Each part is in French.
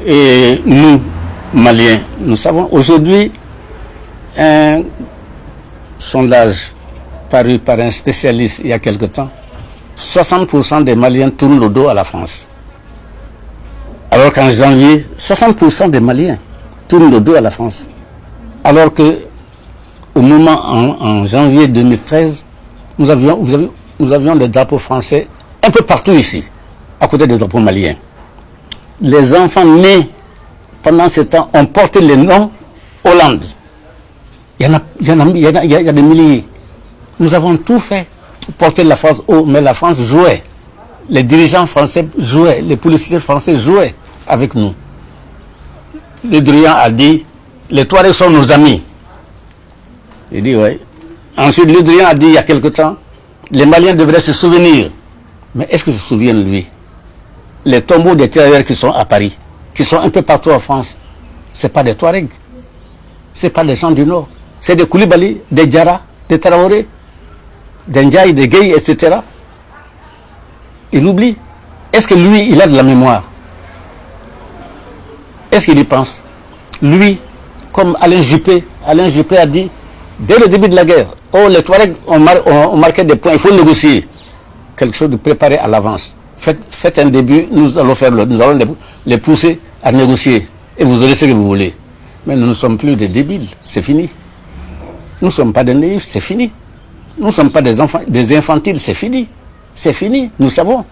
Et nous, Maliens, nous savons aujourd'hui un sondage paru par un spécialiste il y a quelque temps, 60% des Maliens tournent le dos à la France. Alors qu'en janvier, 60% des Maliens tournent le dos à la France. Alors que au moment en janvier 2013, nous avions les drapeaux français un peu partout ici, à côté des drapeaux maliens. Les enfants nés pendant ce temps ont porté les noms Hollande. Il y a des milliers. Nous avons tout fait pour porter la France haut, mais la France jouait. Les dirigeants français jouaient, les policiers français jouaient avec nous. Le Drian a dit, les Touaregs sont nos amis. Il dit, oui. Ensuite, Le Drian a dit, il y a quelque temps, les Maliens devraient se souvenir. Mais est-ce qu'ils se souviennent, lui? Les tombeaux des tirailleurs qui sont à Paris, qui sont un peu partout en France, ce n'est pas des Touaregs. Ce n'est pas des gens du Nord. C'est des Koulibaly, des Diarra, des Traoré, des Ndiaye, des Gueye, etc. Il oublie. Est-ce que lui, il a de la mémoire? Est-ce qu'il y pense? Lui, comme Alain Juppé a dit, dès le début de la guerre, oh, les Touaregs ont marqué des points, il faut négocier. Quelque chose de préparé à l'avance. Faites un début, nous allons les pousser à négocier. Et vous aurez ce que vous voulez. Mais nous ne sommes plus des débiles, c'est fini. Nous ne sommes pas des naïfs, c'est fini. Nous ne sommes pas des infantiles, c'est fini. C'est fini, nous savons.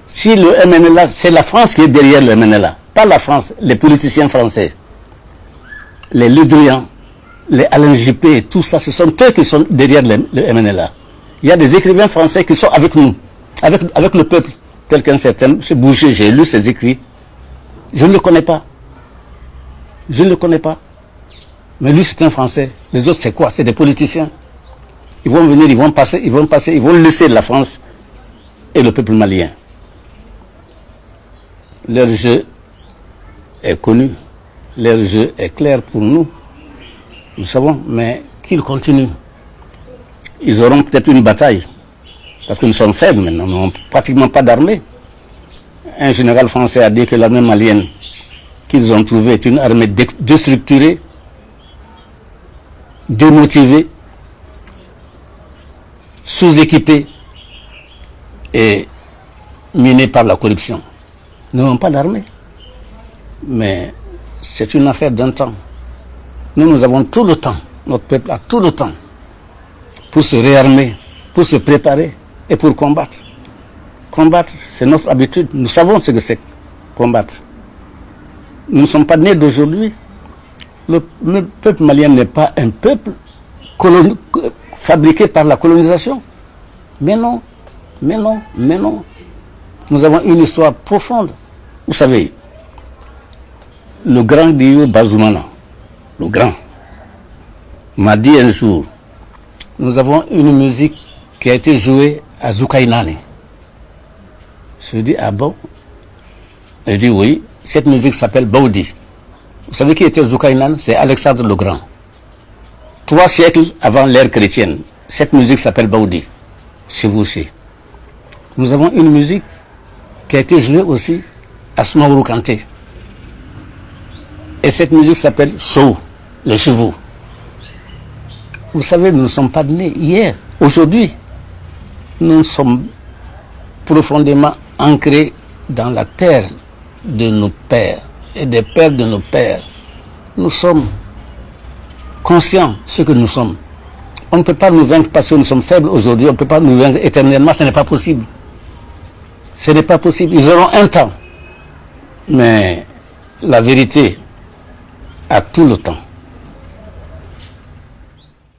Si le MNLA, c'est la France qui est derrière le MNLA, pas la France, les politiciens français, les Le Drian, les Alain Juppé, tout ça, ce sont eux qui sont derrière le MNLA. Il y a des écrivains français qui sont avec nous, avec le peuple, tel qu'un certain Boucher, j'ai lu ses écrits. Je ne le connais pas. Je ne le connais pas. Mais lui, c'est un Français. Les autres, c'est quoi? C'est des politiciens. Ils vont venir, ils vont laisser la France et le peuple malien. Leur jeu est connu. Leur jeu est clair pour nous. Nous savons, mais qu'ils continuent. Ils auront peut-être une bataille. Parce que nous sommes faibles maintenant. Nous n'avons pratiquement pas d'armée. Un général français a dit que l'armée malienne qu'ils ont trouvée est une armée déstructurée, démotivée, sous-équipée et minée par la corruption. Nous n'avons pas d'armée. Mais c'est une affaire d'un temps. Nous avons tout le temps. Notre peuple a tout le temps pour se réarmer, pour se préparer et pour combattre. Combattre, c'est notre habitude. Nous savons ce que c'est combattre. Nous ne sommes pas nés d'aujourd'hui. Le peuple malien n'est pas un peuple fabriqué par la colonisation. Mais non, mais non, mais non. Nous avons une histoire profonde. Vous savez, le grand Dio Bazoumana, le grand, m'a dit un jour, nous avons une musique qui a été jouée à Zoukainane. Je lui dis, ah bon? Il dit, oui, cette musique s'appelle Baoudi. Vous savez qui était Zoukainane? C'est Alexandre le Grand. 3 siècles avant l'ère chrétienne, cette musique s'appelle Baoudi, chez vous aussi. Nous avons une musique qui a été jouée aussi à Soumaoro Kanté. Et cette musique s'appelle Sou, les chevaux. Vous savez, nous ne sommes pas nés hier. Aujourd'hui, nous sommes profondément ancrés dans la terre de nos pères et des pères de nos pères. Nous sommes conscients de ce que nous sommes. On ne peut pas nous vaincre parce que nous sommes faibles aujourd'hui, on ne peut pas nous vaincre éternellement, ce n'est pas possible. Ce n'est pas possible. Ils auront un temps. Mais la vérité a tout le temps.